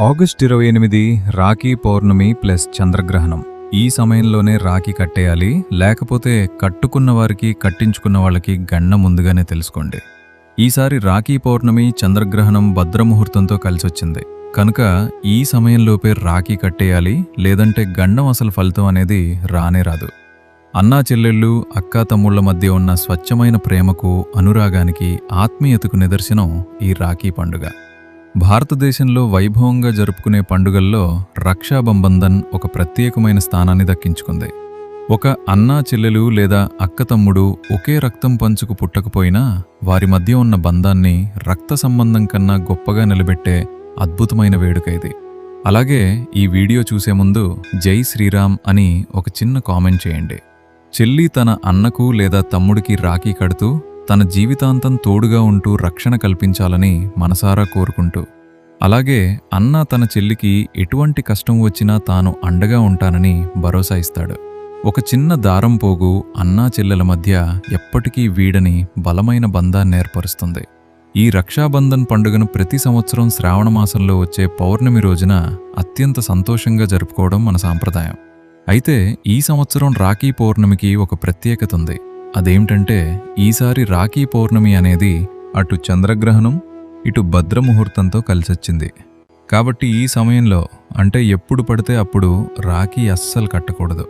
August 28 Rakhi పౌర్ణమి plus చంద్రగ్రహణం. ఈ సమయంలోనే రాఖీ కట్టేయాలి, లేకపోతే కట్టుకున్న వారికి కట్టించుకున్న వాళ్ళకి గండ ముందుగానే తెలుసుకోండి. ఈసారి రాఖీ పౌర్ణమి చంద్రగ్రహణం భద్రముహూర్తంతో కలిసొచ్చింది కనుక ఈ సమయంలోపే రాఖీ కట్టేయాలి, లేదంటే గండం అసలు ఫలితం అనేది రానే రాదు. అన్నా చెల్లెళ్ళు అక్కా తమ్ముళ్ల మధ్య ఉన్న స్వచ్ఛమైన ప్రేమకు, అనురాగానికి, ఆత్మీయతకు నిదర్శనం ఈ రాఖీ పండుగ. భారతదేశంలో వైభవంగా జరుపుకునే పండుగల్లో రక్షాబంధన్ ఒక ప్రత్యేకమైన స్థానాన్ని దక్కించుకుంది. ఒక అన్నా చెల్లెలు లేదా అక్క తమ్ముడు ఒకే రక్తం పంచుకు పుట్టకపోయినా వారి మధ్య ఉన్న బంధాన్ని రక్త సంబంధం కన్నా గొప్పగా నిలబెట్టే అద్భుతమైన వేడుక ఇది. అలాగే ఈ వీడియో చూసే ముందు జై శ్రీరామ్ అని ఒక చిన్న కామెంట్ చేయండి. చెల్లి తన అన్నకు లేదా తమ్ముడికి రాఖీ కడుతూ తన జీవితాంతం తోడుగా ఉంటూ రక్షణ కల్పించాలని మనసారా కోరుకుంటూ, అలాగే అన్న తన చెల్లికి ఎటువంటి కష్టం వచ్చినా తాను అండగా ఉంటానని భరోసా ఇస్తాడు. ఒక చిన్న దారం పోగు అన్నా చెల్లెల మధ్య ఎప్పటికీ వీడని బలమైన బంధాన్ని ఏర్పరుస్తుంది. ఈ రక్షాబంధన్ పండుగను ప్రతి సంవత్సరం శ్రావణమాసంలో వచ్చే పౌర్ణమి రోజున అత్యంత సంతోషంగా జరుపుకోవడం మన సాంప్రదాయం. అయితే ఈ సంవత్సరం రాఖీ పౌర్ణమికి ఒక ప్రత్యేకత ఉంది. అదేమిటంటే ఈసారి రాఖీ పౌర్ణమి అనేది అటు చంద్రగ్రహణం ఇటు భద్రముహూర్తంతో కలిసొచ్చింది. కాబట్టి ఈ సమయంలో, అంటే ఎప్పుడు పడితే అప్పుడు రాఖీ అస్సలు కట్టకూడదు.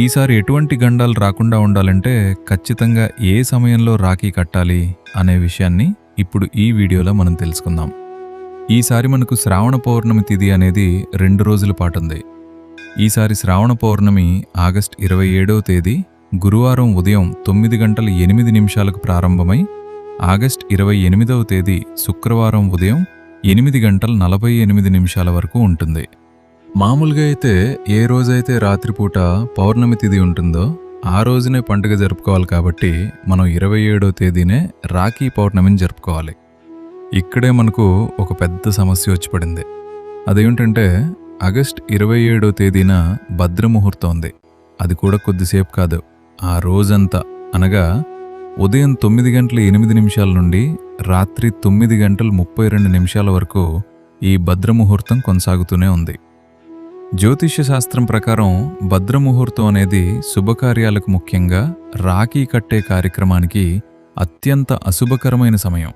ఈసారి ఎటువంటి గండాలు రాకుండా ఉండాలంటే ఖచ్చితంగా ఏ సమయంలో రాఖీ కట్టాలి అనే విషయాన్ని ఇప్పుడు ఈ వీడియోలో మనం తెలుసుకుందాం. ఈసారి మనకు శ్రావణ పౌర్ణమి తిథి అనేది 2 రోజుల పాటుంది. ఈసారి శ్రావణ పౌర్ణమి ఆగస్ట్ 27వ తేదీ గురువారం ఉదయం 9:08 ప్రారంభమై ఆగస్ట్ 28వ తేదీ శుక్రవారం ఉదయం 8:48 వరకు ఉంటుంది. మామూలుగా అయితే ఏ రోజైతే రాత్రిపూట పౌర్ణమి తిథి ఉంటుందో ఆ రోజునే పండుగ జరుపుకోవాలి. కాబట్టి మనం 27వ తేదీనే రాఖీ పౌర్ణమిని జరుపుకోవాలి. ఇక్కడే మనకు ఒక పెద్ద సమస్య వచ్చి పడింది. అదేమిటంటే ఆగస్ట్ 27వ తేదీన భద్రముహూర్తం ఉంది. అది కూడా కొద్దిసేపు కాదు, ఆ రోజంతా, అనగా ఉదయం 9:08 నుండి రాత్రి 9:32 వరకు ఈ భద్రముహూర్తం కొనసాగుతూనే ఉంది. జ్యోతిష్య శాస్త్రం ప్రకారం భద్రముహూర్తం అనేది శుభకార్యాలకు, ముఖ్యంగా రాఖీ కట్టే కార్యక్రమానికి అత్యంత అశుభకరమైన సమయం.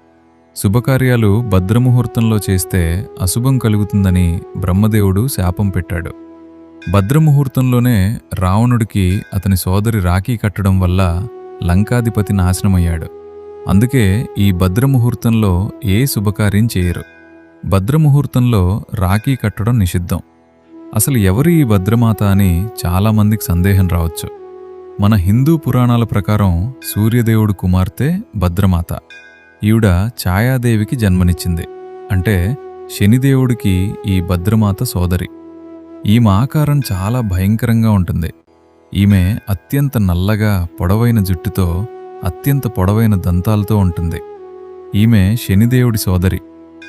శుభకార్యాలు భద్రముహూర్తంలో చేస్తే అశుభం కలుగుతుందని బ్రహ్మదేవుడు శాపం పెట్టాడు. భద్రముహూర్తంలోనే రావణుడికి అతని సోదరి రాఖీ కట్టడం వల్ల లంకాధిపతి నాశనమయ్యాడు. అందుకే ఈ భద్రముహూర్తంలో ఏ శుభకార్యం చేయరు. భద్రముహూర్తంలో రాఖీ కట్టడం నిషిద్ధం. అసలు ఎవరు ఈ భద్రమాత అని చాలామందికి సందేహం రావచ్చు. మన హిందూ పురాణాల ప్రకారం సూర్యదేవుడు కుమార్తె భద్రమాత. ఈవిడ ఛాయాదేవికి జన్మనిచ్చింది. అంటే శనిదేవుడికి ఈ భద్రమాత సోదరి. ఈమె ఆకారం చాలా భయంకరంగా ఉంటుంది. ఈమె అత్యంత నల్లగా పొడవైన జుట్టుతో, అత్యంత పొడవైన దంతాలతో ఉంటుంది. ఈమె శనిదేవుడి సోదరి.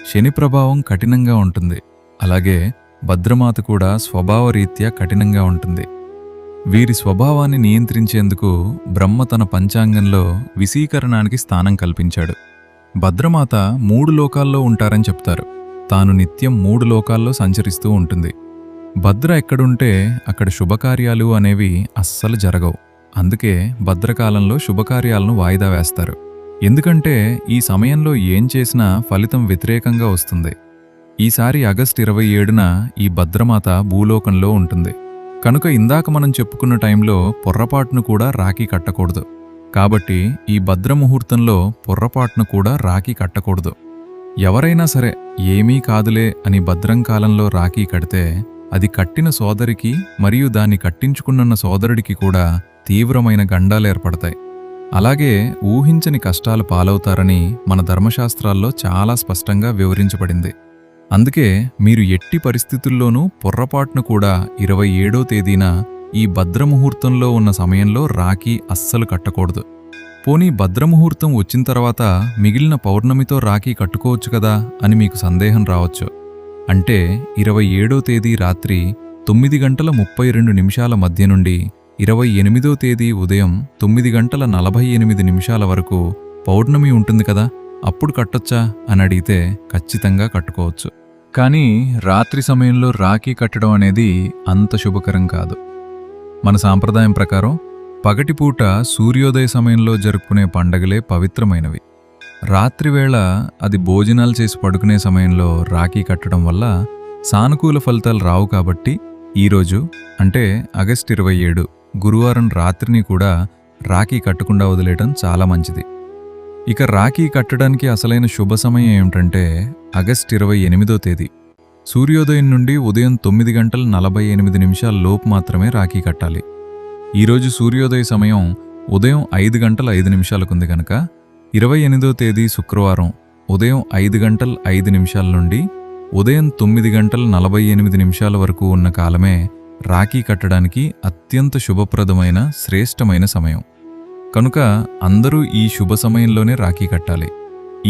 శని ప్రభావం కఠినంగా ఉంటుంది. అలాగే భద్రమాత కూడా స్వభావరీత్యా కఠినంగా ఉంటుంది. వీరి స్వభావాన్ని నియంత్రించేందుకు బ్రహ్మ తన పంచాంగంలో విశీకరణానికి స్థానం కల్పించాడు. భద్రమాత 3 లోకాల్లో ఉంటారని చెప్తారు. తాను నిత్యం 3 లోకాల్లో సంచరిస్తూ ఉంటుంది. భద్ర ఎక్కడుంటే అక్కడ శుభకార్యాలు అనేవి అస్సలు జరగవు. అందుకే భద్రకాలంలో శుభకార్యాలను వాయిదా వేస్తారు. ఎందుకంటే ఈ సమయంలో ఏం చేసినా ఫలితం వ్యతిరేకంగా వస్తుంది. ఈసారి ఆగస్ట్ 27న ఈ భద్రమాత భూలోకంలో ఉంటుంది. కనుక ఇందాక మనం చెప్పుకున్న టైంలో పొర్రపాటును కూడా రాఖీ కట్టకూడదు. కాబట్టి ఈ భద్రముహూర్తంలో పొర్రపాటును కూడా రాఖీ కట్టకూడదు. ఎవరైనా సరే ఏమీ కాదులే అని భద్రం కాలంలో రాఖీ కడితే అది కట్టిన సోదరికి మరియు దాన్ని కట్టించుకున్న సోదరుడికి కూడా తీవ్రమైన గండాలేర్పడతాయి. అలాగే ఊహించని కష్టాలు పాలవుతారని మన ధర్మశాస్త్రాల్లో చాలా స్పష్టంగా వివరించబడింది. అందుకే మీరు ఎట్టి పరిస్థితుల్లోనూ పొర్రపాటును కూడా 27వ తేదీన ఈ భద్రముహూర్తంలో ఉన్న సమయంలో రాఖీ అస్సలు కట్టకూడదు. పోనీ భద్రముహూర్తం వచ్చిన తర్వాత మిగిలిన పౌర్ణమితో రాఖీ కట్టుకోవచ్చు కదా అని మీకు సందేహం రావచ్చు. అంటే 27వ తేదీ రాత్రి 9:32 మధ్య నుండి 28వ తేదీ ఉదయం 9:48 వరకు పౌర్ణమి ఉంటుంది కదా, అప్పుడు కట్టొచ్చా అని అడిగితే ఖచ్చితంగా కట్టుకోవచ్చు. కానీ రాత్రి సమయంలో రాఖీ కట్టడం అనేది అంత శుభకరం కాదు. మన సాంప్రదాయం ప్రకారం పగటిపూట సూర్యోదయ సమయంలో జరుపుకునే పండగలే పవిత్రమైనవి. రాత్రివేళ అది భోజనాలు చేసి పడుకునే సమయంలో రాఖీ కట్టడం వల్ల సానుకూల ఫలితాలు రావు. కాబట్టి ఈరోజు అంటే ఆగస్టు 27 గురువారం రాత్రిని కూడా రాఖీ కట్టకుండా వదిలేయడం చాలా మంచిది. ఇక రాఖీ కట్టడానికి అసలైన శుభ సమయం ఏమిటంటే ఆగస్టు 28వ తేదీ సూర్యోదయం నుండి ఉదయం 9:48 లోపు మాత్రమే రాఖీ కట్టాలి. ఈరోజు సూర్యోదయ సమయం ఉదయం 5:05 కనుక 28వ తేదీ శుక్రవారం ఉదయం 5:05 నుండి ఉదయం 9:48 వరకు ఉన్న కాలమే రాఖీ కట్టడానికి అత్యంత శుభప్రదమైన శ్రేష్టమైన సమయం. కనుక అందరూ ఈ శుభ సమయంలోనే రాఖీ కట్టాలి.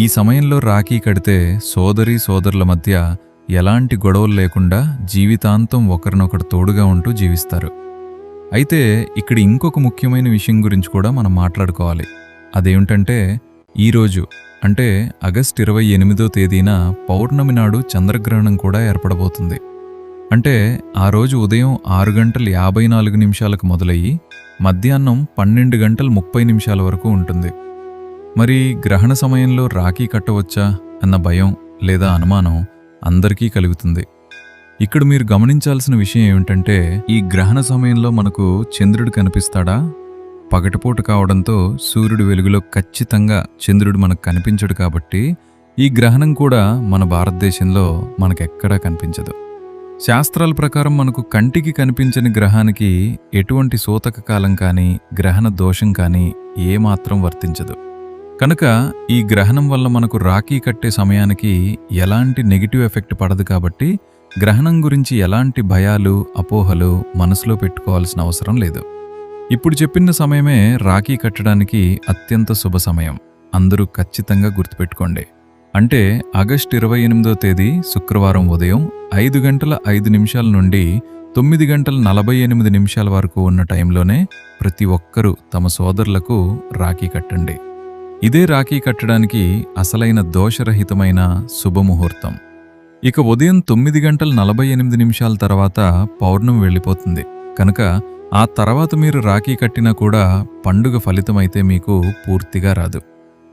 ఈ సమయంలో రాఖీ కడితే సోదరీ సోదరుల మధ్య ఎలాంటి గొడవలు లేకుండా జీవితాంతం ఒకరినొకరు తోడుగా ఉంటూ జీవిస్తారు. అయితే ఇక్కడ ఇంకొక ముఖ్యమైన విషయం గురించి కూడా మనం మాట్లాడుకోవాలి. అదేమిటంటే ఈరోజు అంటే ఆగస్టు 28వ తేదీన పౌర్ణమి నాడు చంద్రగ్రహణం కూడా ఏర్పడబోతుంది. అంటే ఆ రోజు ఉదయం 6:54 మొదలయ్యి మధ్యాహ్నం 12:30 వరకు ఉంటుంది. మరి గ్రహణ సమయంలో రాఖీ కట్టవచ్చా అన్న భయం లేదా అనుమానం అందరికీ కలుగుతుంది. ఇక్కడ మీరు గమనించాల్సిన విషయం ఏమిటంటే ఈ గ్రహణ సమయంలో మనకు చంద్రుడు కనిపిస్తాడా? పగటిపూట కావడంతో సూర్యుడి వెలుగులో ఖచ్చితంగా చంద్రుడు మనకు కనిపించడు. కాబట్టి ఈ గ్రహణం కూడా మన భారతదేశంలో మనకెక్కడా కనిపించదు. శాస్త్రాల ప్రకారం మనకు కంటికి కనిపించని గ్రహానికి ఎటువంటి సూతక కాలం కానీ గ్రహణ దోషం కానీ ఏమాత్రం వర్తించదు. కనుక ఈ గ్రహణం వల్ల మనకు రాఖీ కట్టే సమయానికి ఎలాంటి నెగిటివ్ ఎఫెక్ట్ పడదు. కాబట్టి గ్రహణం గురించి ఎలాంటి భయాలు అపోహలు మనసులో పెట్టుకోవాల్సిన అవసరం లేదు. ఇప్పుడు చెప్పిన సమయమే రాఖీ కట్టడానికి అత్యంత శుభ సమయం. అందరూ ఖచ్చితంగా గుర్తుపెట్టుకోండి. అంటే ఆగస్టు 28వ తేదీ శుక్రవారం ఉదయం 5:05 నుండి 9:48 వరకు ఉన్న టైంలోనే ప్రతి ఒక్కరూ తమ సోదరులకు రాఖీ కట్టండి. ఇదే రాఖీ కట్టడానికి అసలైన దోషరహితమైన శుభముహూర్తం. ఇక ఉదయం 9:48 తర్వాత పౌర్ణమి వెళ్ళిపోతుంది. కనుక ఆ తర్వాత మీరు రాఖీ కట్టినా కూడా పండుగ ఫలితమైతే మీకు పూర్తిగా రాదు.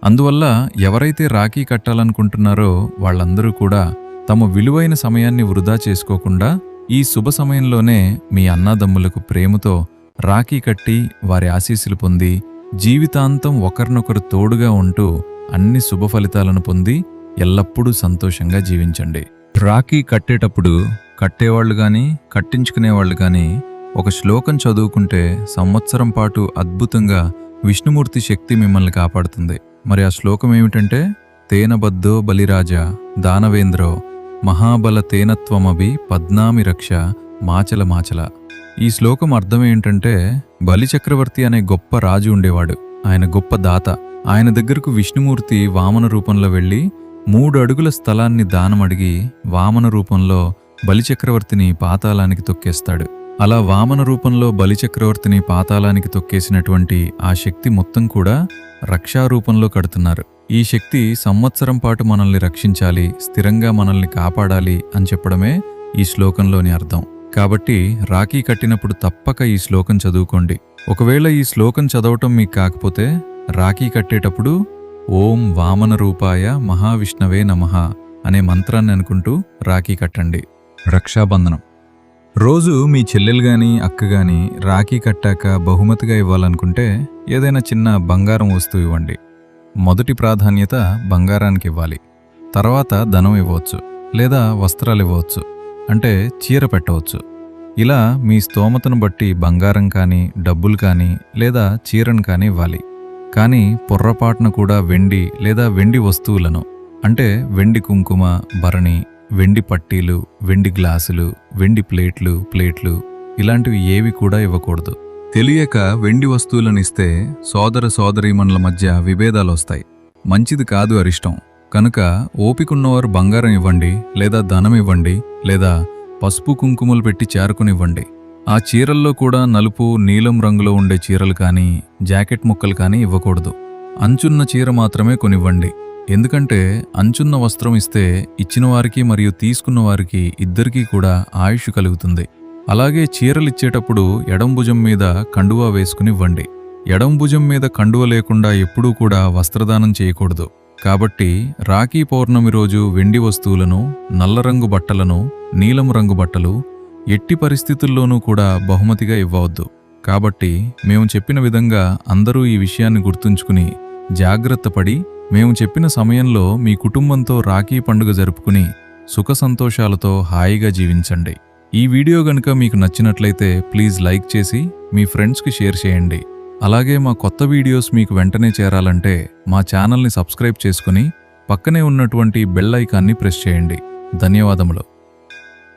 అందువల్ల ఎవరైతే రాఖీ కట్టాలనుకుంటున్నారో వాళ్ళందరూ కూడా తమ విలువైన సమయాన్ని వృధా చేసుకోకుండా ఈ శుభ సమయంలోనే మీ అన్నాదమ్ములకు ప్రేమతో రాఖీ కట్టి వారి ఆశీస్సులు పొంది జీవితాంతం ఒకరినొకరు తోడుగా ఉంటూ అన్ని శుభ ఫలితాలను పొంది ఎల్లప్పుడూ సంతోషంగా జీవించండి. రాఖీ కట్టేటప్పుడు కట్టేవాళ్లు గాని కట్టించుకునేవాళ్లు గాని ఒక శ్లోకం చదువుకుంటే సంవత్సరం పాటు అద్భుతంగా విష్ణుమూర్తి శక్తి మిమ్మల్ని కాపాడుతుంది. మరి ఆ శ్లోకం ఏమిటంటే తేనబద్ధో బలిరాజా దానవేంద్రో మహాబల తేనత్వమభి పద్నామి రక్ష మాచల మాచల. ఈ శ్లోకం అర్థం ఏంటంటే బలిచక్రవర్తి అనే గొప్ప రాజు ఉండేవాడు. ఆయన గొప్ప దాత. ఆయన దగ్గరకు విష్ణుమూర్తి వామన రూపంలో వెళ్ళి 3 అడుగుల స్థలాన్ని దానమడిగి వామన రూపంలో బలిచక్రవర్తిని పాతాళానికి తొక్కేస్తాడు. అలా వామన రూపంలో బలిచక్రవర్తిని పాతాళానికి తొక్కేసినటువంటి ఆ శక్తి మొత్తం కూడా రక్షారూపంలో కడుతున్నారు. ఈ శక్తి సంవత్సరం పాటు మనల్ని రక్షించాలి, స్థిరంగా మనల్ని కాపాడాలి అని చెప్పడమే ఈ శ్లోకంలోని అర్థం. కాబట్టి రాఖీ కట్టినప్పుడు తప్పక ఈ శ్లోకం చదువుకోండి. ఒకవేళ ఈ శ్లోకం చదవటం మీకు కాకపోతే రాఖీ కట్టేటప్పుడు ఓం వామన రూపాయ మహావిష్ణవే నమః అనే మంత్రాన్ని అనుకుంటూ రాఖీ కట్టండి. రక్షాబంధనం రోజు మీ చెల్లెలు గాని అక్క గాని రాఖీ కట్టాక బహుమతిగా ఇవ్వాలనుకుంటే ఏదైనా చిన్న బంగారం వస్తువు ఇవ్వండి. మొదటి ప్రాధాన్యత బంగారానికి ఇవ్వాలి. తర్వాత ధనం ఇవ్వచ్చు, లేదా వస్త్రాలు ఇవ్వచ్చు, అంటే చీర పెట్టవచ్చు. ఇలా మీ స్తోమతను బట్టి బంగారం కానీ డబ్బులు కానీ లేదా చీరను కానీ ఇవ్వాలి. కానీ పొర్రపాటున కూడా వెండి లేదా వెండి వస్తువులను అంటే వెండి కుంకుమ భరణి, వెండి పట్టీలు, వెండి గ్లాసులు, వెండి ప్లేట్లు ఇలాంటివి ఏవి కూడా ఇవ్వకూడదు. తెలియక వెండి వస్తువులను ఇస్తే సోదర సోదరీమణుల మధ్య విభేదాలు వస్తాయి. మంచిది కాదు, అరిష్టం. కనుక ఓపికన్నవారు బంగారం ఇవ్వండి, లేదా ధనం ఇవ్వండి, లేదా పసుపు కుంకుమలు పెట్టి చేరుకునివ్వండి. ఆ చీరల్లో కూడా నలుపు నీలం రంగులో ఉండే చీరలు కానీ జాకెట్ ముక్కలు కానీ ఇవ్వకూడదు. అంచున్న చీర మాత్రమే కొనివ్వండి. ఎందుకంటే అంచున్న వస్త్రం ఇస్తే ఇచ్చిన వారికి మరియు తీసుకున్న వారికి ఇద్దరికీ కూడా ఆయుష్ కలుగుతుంది. అలాగే చీరలిచ్చేటప్పుడు ఎడం భుజం మీద కండువా వేసుకునివ్వండి. ఎడం భుజం మీద కండువ లేకుండా ఎప్పుడూ కూడా వస్త్రదానం చేయకూడదు. కాబట్టి రాఖీ పౌర్ణమి రోజు వెండి వస్తువులను, నల్లరంగు బట్టలను, నీలం రంగు బట్టలు ఎట్టి పరిస్థితుల్లోనూ కూడా బహుమతిగా ఇవ్వవద్దు. కాబట్టి మేము చెప్పిన విధంగా అందరూ ఈ విషయాన్ని గుర్తుంచుకుని జాగ్రత్తపడి మేము చెప్పిన సమయంలో మీ కుటుంబంతో రాఖీ పండుగ జరుపుకుని సుఖ సంతోషాలతో హాయిగా జీవించండి. ఈ వీడియో గనుక మీకు నచ్చినట్లయితే ప్లీజ్ లైక్ చేసి మీ ఫ్రెండ్స్కి షేర్ చేయండి. అలాగే మా కొత్త వీడియోస్ మీకు వెంటనే చేరాలంటే మా ఛానల్ని సబ్స్క్రైబ్ చేసుకుని పక్కనే ఉన్నటువంటి బెల్ ఐకాన్ని ప్రెస్ చేయండి. ధన్యవాదములు.